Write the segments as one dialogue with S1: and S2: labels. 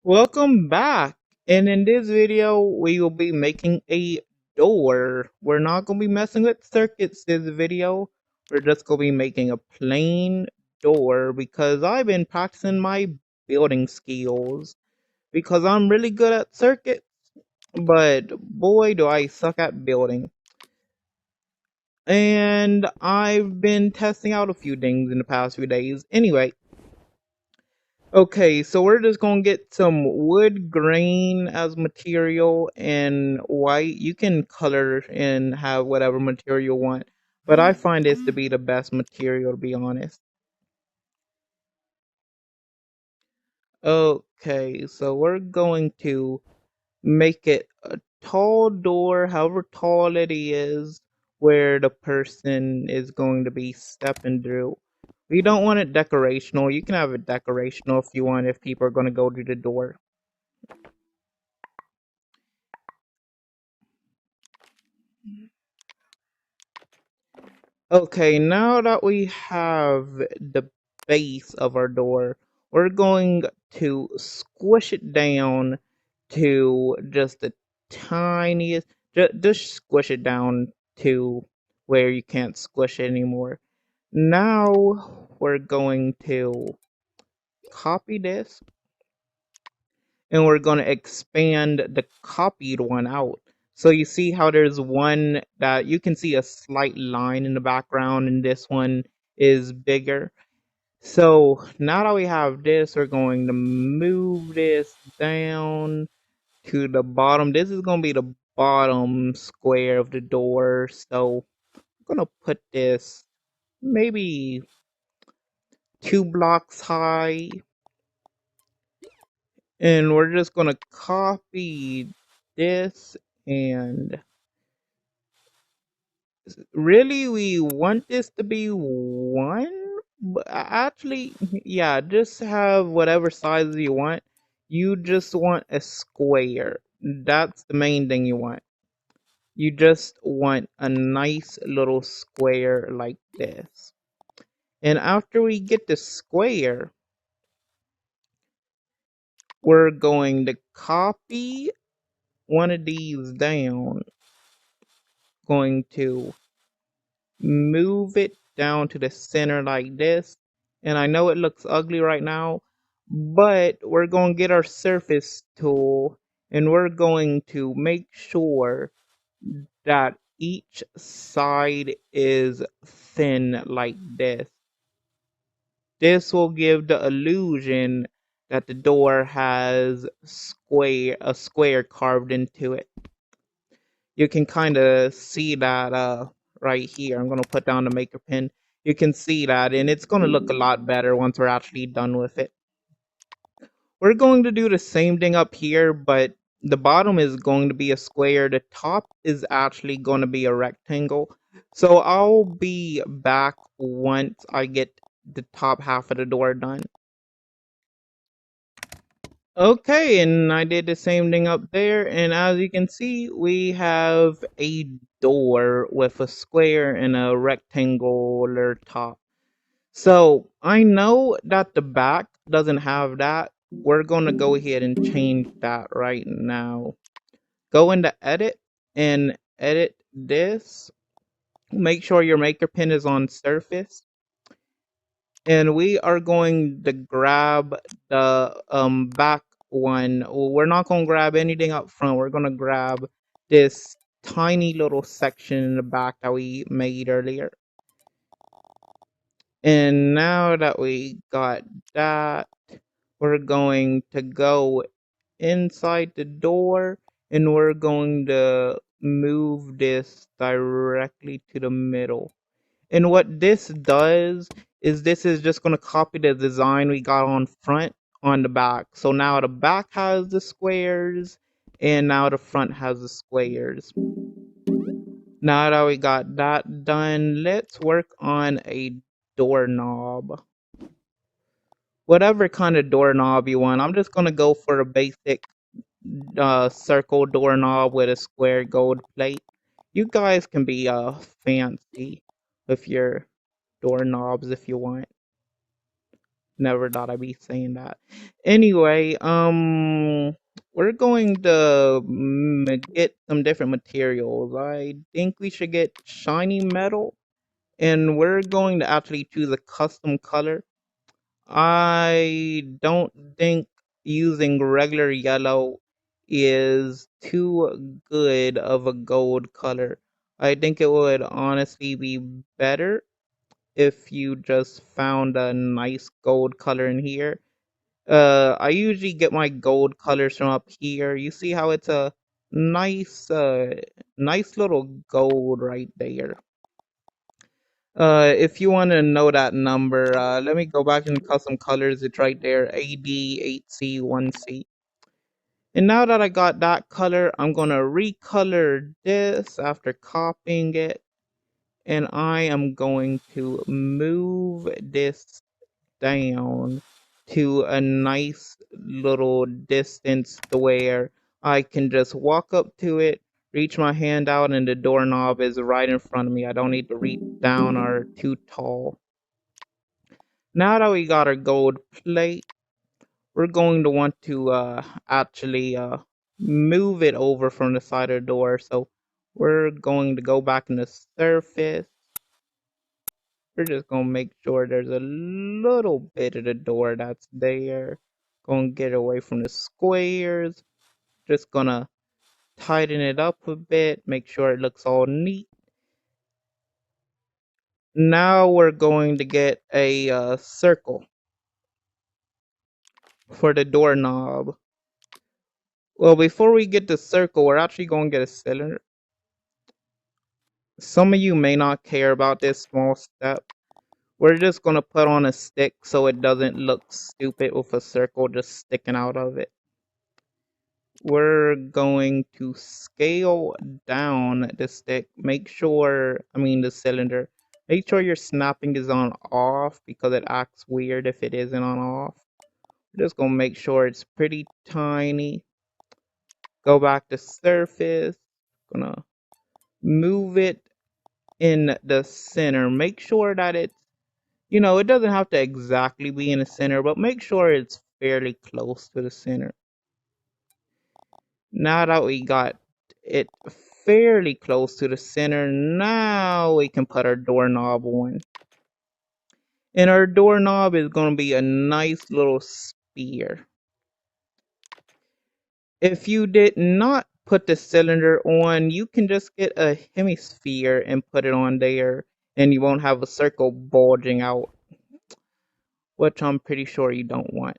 S1: Welcome back. And in this video, we will be making a door. We're not going to be messing with circuits this video. We're just going to be making a plain door because I've been practicing my building skills because I'm really good at circuits, but boy, do I suck at building. And I've been testing out a few things in the past few days. Anyway, okay, so we're just gonna get some wood grain as material and white. You can color and have whatever material you want, but I find this to be the best material to be honest. Okay, so we're going to make it a tall door, however tall it is, where the person is going to be stepping through. We don't want it decorational. You can have it decorational if you want, if people are going to go through the door. Okay, now that we have the base of our door, we're going to squish it down to just the tiniest, just squish it down to where you can't squish it anymore. Now we're going to copy this and we're going to expand the copied one out. So you see how there's one that you can see a slight line in the background and this one is bigger. So now that we have this, we're going to move this down to the bottom. This is going to be the bottom square of the door. So I'm going to put this maybe 2 blocks high. And we're just going to copy this and really we want this to be one, but actually yeah, just have whatever size you want. You just want a square. That's the main thing you want. You just want a nice little square like this. And after we get the square, we're going to copy one of these down, going to move it down to the center like this. And I know it looks ugly right now, but we're going to get our surface tool and we're going to make sure that each side is thin like this. This will give the illusion that the door has a square carved into it. You can kind of see that right here. I'm going to put down the maker pen. You can see that, and it's going to look a lot better once we're actually done with it. We're going to do the same thing up here, but the bottom is going to be a square. The top is actually going to be a rectangle. So I'll be back once I get the top half of the door done. Okay, and I did the same thing up there, and as you can see, we have a door with a square and a rectangular top. So I know that the back doesn't have that. We're gonna go ahead and change that right now. Go into edit and edit this. Make sure your maker pen is on surface. And we are going to grab the back one. We're not going to grab anything up front. We're going to grab this tiny little section in the back that we made earlier. And now that we got that, we're going to go inside the door and we're going to move this directly to the middle. And what this does is this is just going to copy the design we got on front on the back. So now the back has the squares and now the front has the squares. Now that we got that done, let's work on a doorknob. Whatever kind of doorknob you want. I'm just going to go for a basic circle doorknob with a square gold plate. You guys can be fancy with your doorknobs if you want. Never thought I'd be saying that. Anyway, we're going to get some different materials. I think we should get shiny metal, and we're going to actually choose a custom color. I don't think using regular yellow is too good of a gold color. I think it would honestly be better if you just found a nice gold color in here. I usually get my gold colors from up here. You see how it's a nice, nice little gold right there. If you want to know that number, let me go back in custom colors. It's right there, AD8C1C. And now that I got that color, I'm going to recolor this after copying it. And I am going to move this down to a nice little distance to where I can just walk up to it, reach my hand out, and the doorknob is right in front of me. I don't need to reach down or too tall. Now that we got our gold plate, we're going to want to actually move it over from the side of the door. So we're going to go back in the surface. We're just gonna make sure there's a little bit of the door that's there. Gonna get away from the squares. Just gonna tighten it up a bit, make sure it looks all neat. Now we're going to get a circle for the doorknob. Well, before we get the circle, we're actually going to get a cylinder. Some of you may not care about this small step. We're just going to put on a stick so it doesn't look stupid with a circle just sticking out of it. We're going to scale down the stick. Make sure, the cylinder. Make sure your snapping is on off because it acts weird if it isn't on off. We're just going to make sure it's pretty tiny. Go back to surface. Gonna move it in the center. Make sure that it's, it doesn't have to exactly be in the center, but make sure it's fairly close to the center. Now that we got it fairly close to the center, now we can put our doorknob on. And our doorknob is going to be a nice little sphere. If you did not put the cylinder on, you can just get a hemisphere and put it on there, and you won't have a circle bulging out, which I'm pretty sure you don't want.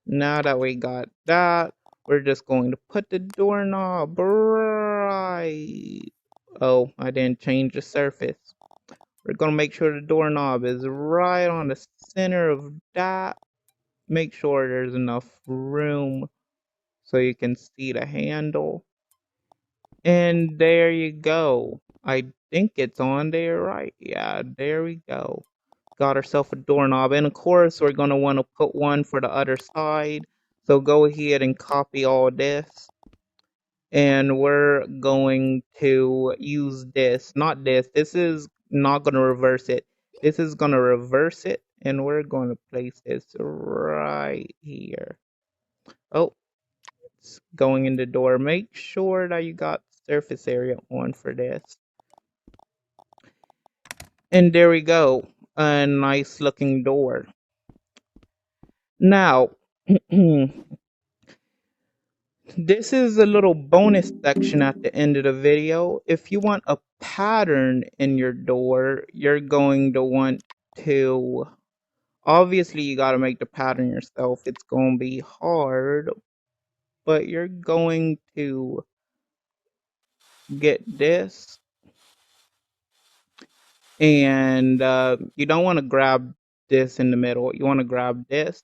S1: Now that we got that, we're just going to put the doorknob right. Oh, I didn't change the surface. We're going to make sure the doorknob is right on the center of that. Make sure there's enough room so you can see the handle. And there you go. I think it's on there, right? Yeah, there we go. Got ourselves a doorknob. And of course, we're going to want to put one for the other side. So go ahead and copy all this. And we're going to use this, not this. This is not going to reverse it. This is going to reverse it. And we're going to place this right here. Oh, it's going in the door. Make sure that you got surface area on for this. And there we go. A nice looking door. Now, this is a little bonus section at the end of the video. If you want a pattern in your door, you're going to want to, obviously you got to make the pattern yourself. It's going to be hard, but you're going to get this. And you don't want to grab this in the middle. You want to grab this.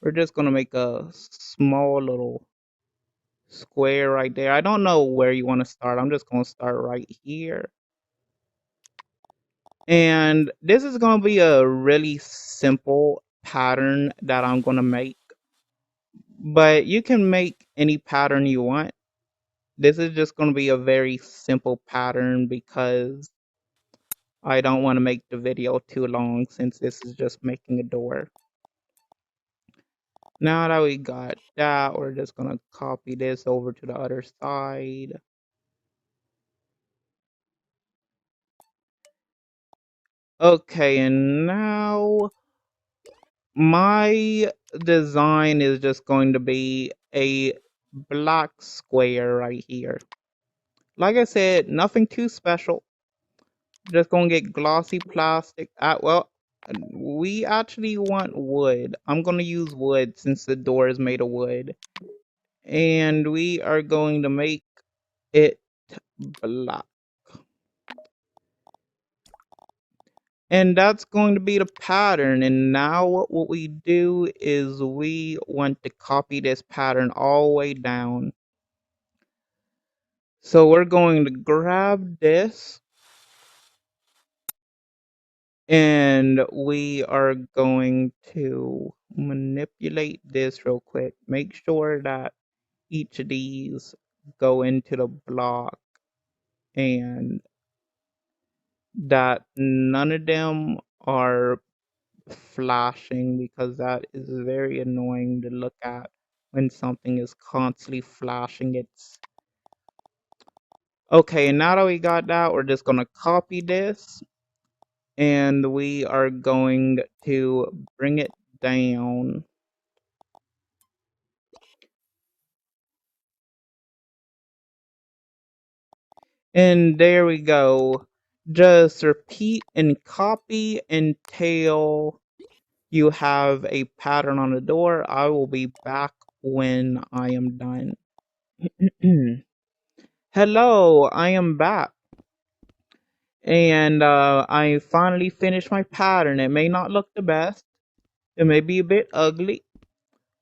S1: We're just going to make a small little square right there. I don't know where you want to start. I'm just going to start right here. And this is going to be a really simple pattern that I'm going to make. But you can make any pattern you want. This is just going to be a very simple pattern because I don't want to make the video too long since this is just making a door. Now that we got that, we're just gonna copy this over to the other side. Okay, and now my design is just going to be a black square right here. Like I said, nothing too special. Just gonna get glossy plastic. Well, we actually want wood. I'm gonna use wood since the door is made of wood. And we are going to make it black. And that's going to be the pattern. And now what we do is we want to copy this pattern all the way down. So we're going to grab this and we are going to manipulate this real quick. Make sure that each of these go into the block and that none of them are flashing, because that is very annoying to look at when something is constantly flashing. It's okay. Now that we got that, we're just gonna copy this and we are going to bring it down. And there we go. Just repeat and copy until you have a pattern on the door. I will be back when I am done. Hello, I am back. And I finally finished my pattern. It may not look the best. It may be a bit ugly,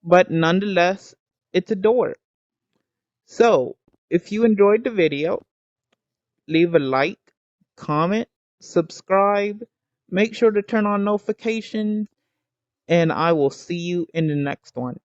S1: but nonetheless, it's a door. So, if you enjoyed the video, leave a like, comment, subscribe, make sure to turn on notifications, and I will see you in the next one.